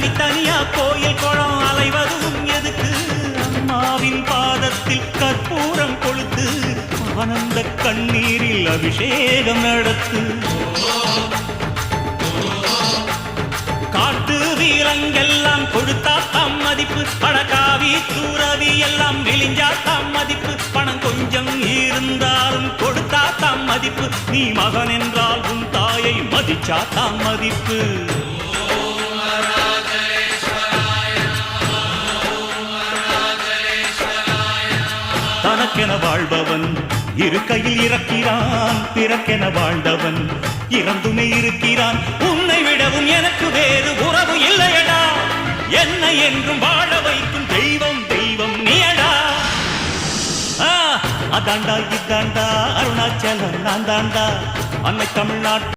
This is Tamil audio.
தனித்தனியா கோயில் குளம் அலைவதும் எதுக்கு? அம்மாவின் பாதத்தில் கற்பூரம் கொளுத்து ஆனந்த கண்ணீரில் அபிஷேகம் நடத்து. காட்டு வீரங்கெல்லாம் கொடுத்தா தாம் மதிப்பு, பணக்காவி தூரவி எல்லாம் விழிஞ்சா தாம் மதிப்பு. பணம் கொஞ்சம் இருந்தாலும் கொடுத்தா தாம் மதிப்பு, நீ மகன் என்றால் உன் தாயை மதிச்சா தாம் மதிப்பு. தனக்கென வாழ்பவன் இருக்கையில் இறக்கிறான், பிறக்கென வாழ்ந்தவன் இறந்துமே இருக்கிறான். உன்னை விடவும் எனக்கு வேறு உறவு இல்லையடா, என்னை என்றும் வாழ வைக்கும் தெய்வம் தெய்வம் நீயடா. அதாண்டா இதாண்டா அருணாச்சலம் நான் தாண்டா, அன்னை தமிழ்நாட்டு